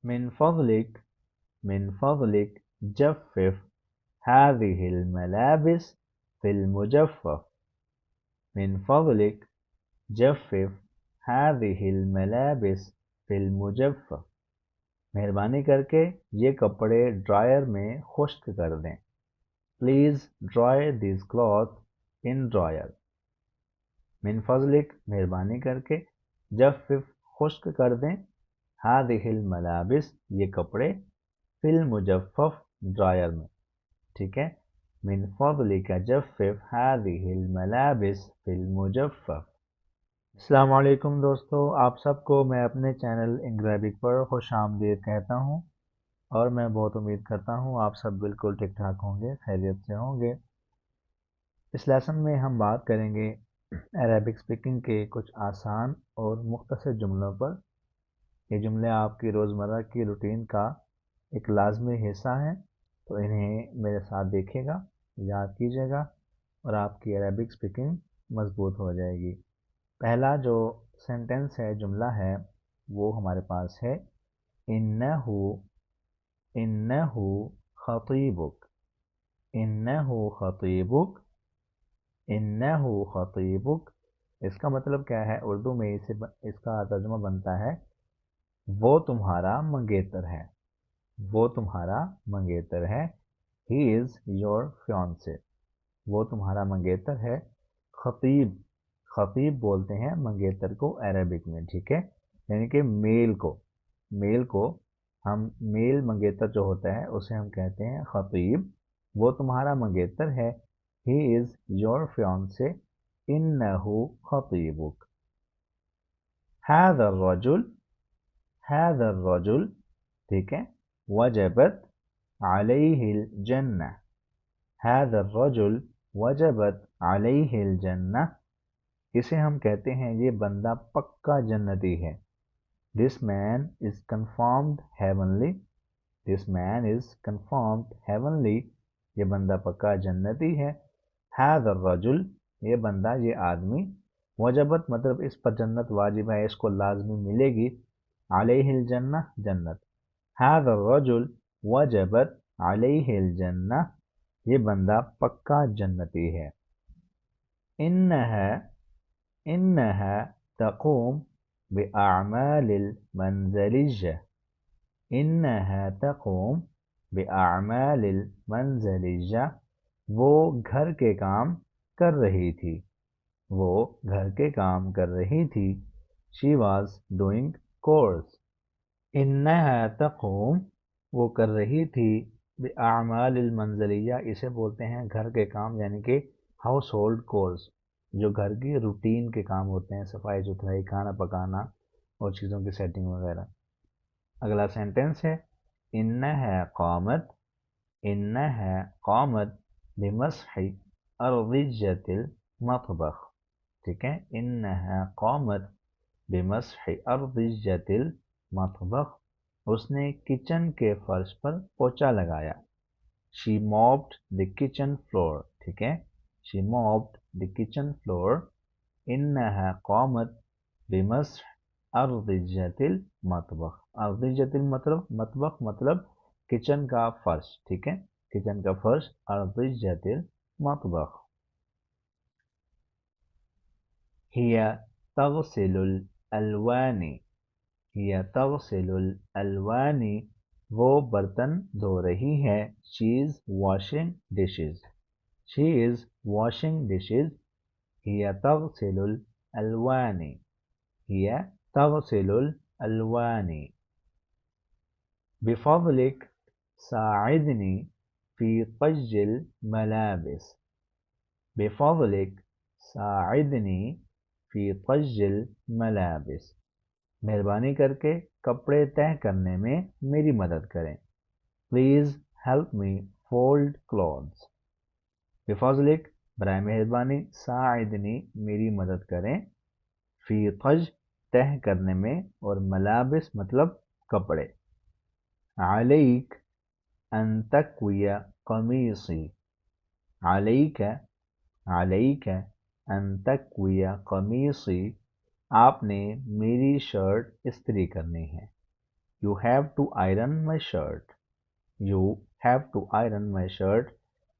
من فضلك جفف هذه الملابس في المجفف. من فضلك جفف هذه الملابس في المجفف. مہربانی کر کے یہ کپڑے ڈرائر میں خشک کر دیں. Please dry these cloth in dryer. من فضلک مہربانی کر کے جفف خشک کر دیں هذه الملابس یہ کپڑے فی المجفف ڈرائر میں. ٹھیک ہے. من فضلک جفف هذه الملابس فی المجفف. السلام علیکم دوستو، آپ سب کو میں اپنے چینل انگلش عربک پر خوش آمدید کہتا ہوں، اور میں بہت امید کرتا ہوں آپ سب بالکل ٹھیک ٹھاک ہوں گے، خیریت سے ہوں گے. اس لیسن میں ہم بات کریں گے عربک سپیکنگ کے کچھ آسان اور مختصر جملوں پر. یہ جملے آپ کی روزمرہ کی روٹین کا ایک لازمی حصہ ہیں، تو انہیں میرے ساتھ دیکھیے گا، یاد کیجیے گا، اور آپ کی عربک سپیکنگ مضبوط ہو جائے گی. پہلا جو سینٹنس ہے، جملہ ہے، وہ ہمارے پاس ہے انہو خطیبک. انہو خطیبک. انہو خطیبک. اس کا مطلب کیا ہے؟ اردو میں اس کا ترجمہ بنتا ہے وہ تمہارا منگیتر ہے. وہ تمہارا منگیتر ہے. ہی از یور فیانسے. وہ تمہارا منگیتر ہے. خطیب، خطیب بولتے ہیں منگیتر کو عربک میں. ٹھیک ہے. یعنی کہ میل کو ہم میل منگیتر جو ہوتا ہے اسے ہم کہتے ہیں خطیب. وہ تمہارا منگیتر ہے. ہی از یور فیانسے. انہو خطیبک. هذا الرجل. ٹھیک ہے. وجبت علیہ الجنہ. هذا الرجل وجبت علیہ الجنہ. اسے ہم کہتے ہیں یہ بندہ پکا جنتی ہے. This man is confirmed heavenly. This man is confirmed heavenly. یہ بندہ پکا جنتی ہے. هذا الرجل یہ بندہ، یہ آدمی. وجبت مطلب اس پر جنت واجب ہے، اس کو لازمی ملے گی. علیہ الجنہ جنت. هذا الرجل وجبت علیہ الجنہ یہ بندہ پکا جنتی ہے. انہا تقوم بأعمال المنزلية. انہا تقوم بأعمال المنزلية. وہ گھر کے کام کر رہی تھی. وہ گھر کے کام کر رہی تھی. She was doing chores. انہا تقوم وہ کر رہی تھی. بأعمال المنزلية اسے بولتے ہیں گھر کے کام، یعنی کہ ہاؤس ہولڈ کورس، جو گھر کی روٹین کے کام ہوتے ہیں، صفائی ستھرائی، کھانا پکانا اور چیزوں کی سیٹنگ وغیرہ. اگلا سینٹنس ہے انہا قامت بمسح ارضیۃ المطبخ. ٹھیک ہے. انہا قامت بمسح ارضیۃ المطبخ. اس نے کچن کے فرش پر پوچا لگایا. She mopped the kitchen floor. ٹھیک ہے. She mopped the kitchen floor. انہا قامت بمسح ارضیۃ المطبخ. ارضیۃ مطبخ مطلب کچن کا فرش. ٹھیک ہے. کچن کا فرش. ارضیۃ المطبخ. ہی تغسل الالوان. ہی تغسل الالوان. وہ برتن دھو رہی ہے. She is washing dishes. She is washing dishes. هي تغسل الألوان. هي تغسل الألوان. بفضلك ساعدني في طج الملابس. بفضلك ساعدني في طج الملابس. مہربانی کر کے کپڑے تہہ کرنے میں میری مدد کریں. Please help me fold clothes. بفضلک برائے مہربانی، ساعدنی میری مدد کریں، فی طج تہہ کرنے میں، اور ملابس مطلب کپڑے. علیک ان تکوی قمیصی. علیک ان تکوی قمیصی. آپ نے میری شرٹ استری کرنی ہے. You have to iron my shirt. You have to iron my shirt.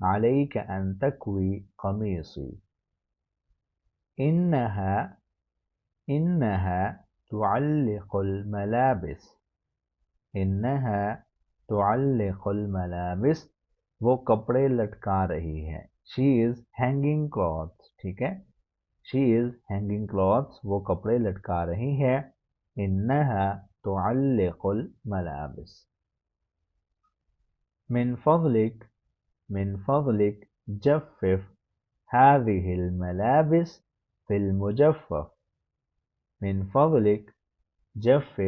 عليك أن تكوي قميصي. إنها تعلق الملابس. إنها تعلق الملابس. وہ کپڑے لٹکا رہی ہے. She is hanging clothes. ٹھیک ہے. She is hanging clothes. وہ کپڑے لٹکا رہی ہے. إنها تعلق الملابس. من فضلك جفف هذه الملابس في المجفف. من فضلك جفف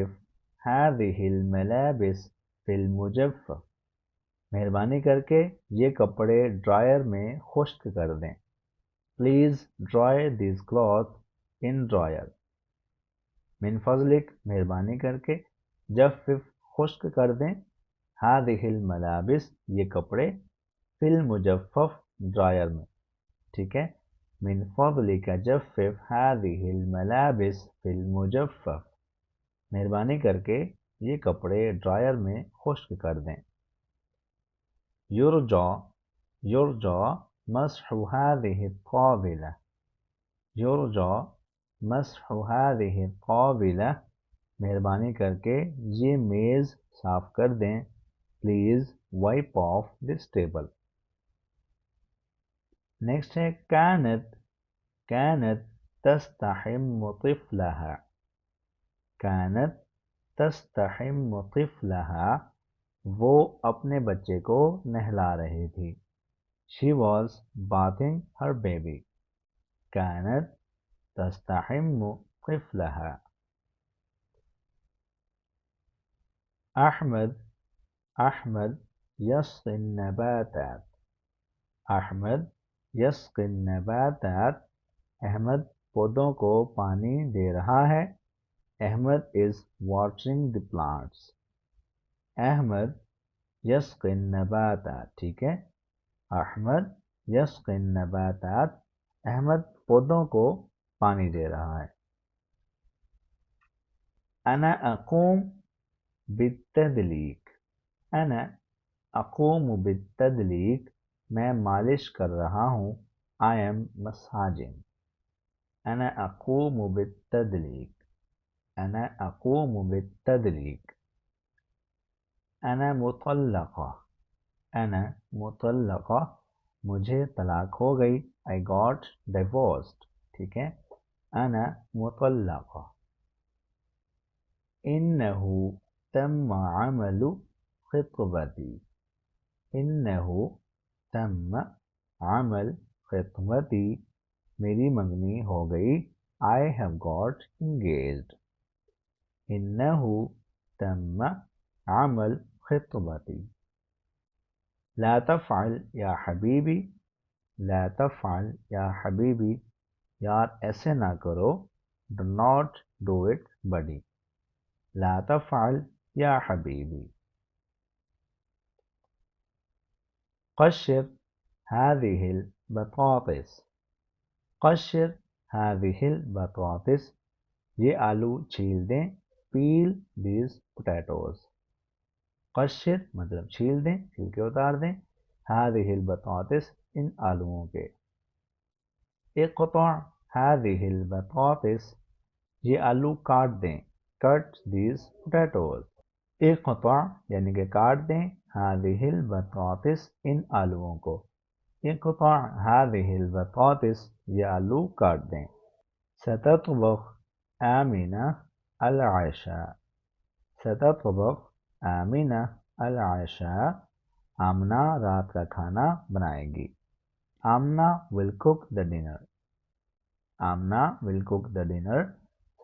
هذه الملابس في المجفف. مہربانی کر کے یہ کپڑے ڈرائر میں خشک کر دیں. Please dry these clothes in dryer. من فضلک مہربانی کر کے جفف خشک کر دیں هذه الملابس یہ کپڑے فی المجفف ڈرائر میں. ٹھیک ہے. من فضلک جفف هذه الملابس فی المجفف. مہربانی کر کے یہ کپڑے ڈرائر میں خشک کر دیں. یرجى مسح هذه الطاولة. یرجى مسح هذه الطاولة. مہربانی کر کے یہ میز صاف کر دیں. Please wipe off this table. Next ہے كانت تستحم طفلها. كانت تستحم طفلها. وہ اپنے بچے کو نہلا رہی تھی. She was bathing her baby. كانت تستحم طفلها. أحمد يسقي النباتات. أحمد يسقي النباتات. احمد پودوں کو پانی دے رہا ہے. Ahmad is watering the plants. Ahmad یسقی النباتات. ٹھیک ہے. احمد یسقی النباتات. احمد پودوں کو پانی دے رہا ہے. انا اقوم بالتدلیک. انا اقوم بالتدلیک. میں مالش کر رہا ہوں. I am massaging. انا اقوم بالتدلیک. انا اقوم بالتدلیک. انا مطلقہ. انا مطلقہ. مجھے طلاق ہو گئی. I got divorced. ٹھیک ہے. انا مطلقہ. انہو تم عمل خطبتی. انہو تم عمل خطبتی. میری منگنی ہو گئی. I have got engaged. انہو تم عمل خطبتی. لا تفعل یا حبیبی. لا تفعل یا حبیبی. یار ایسے نہ کرو. Do not do it buddy. لا تفعل یا حبیبی. قشر هذه البطاطس. قشر هذه البطاطس. یہ آلو چھیل دیں. Peel these potatoes. قشر مطلب چھیل دیں, چھلکے اتار دیں. هذه البطاطس ان آلوؤں کے. اقطع هذه البطاطس. یہ آلو کاٹ دیں. Cut these potatoes. اقطع یعنی کہ کاٹ دیں. هذه البطاطس ان آلوؤں کو. اقطع هذه البطاطس. یہ آلو کاٹ دیں. ستطبخ آمنہ العشاء. ستطبخ آمنہ العشاء. آمنہ رات کا کھانا بنائے گی. Amna will cook the dinner. Amna will cook the dinner.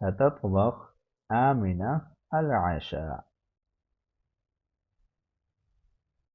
ستطبخ Amna العشاء.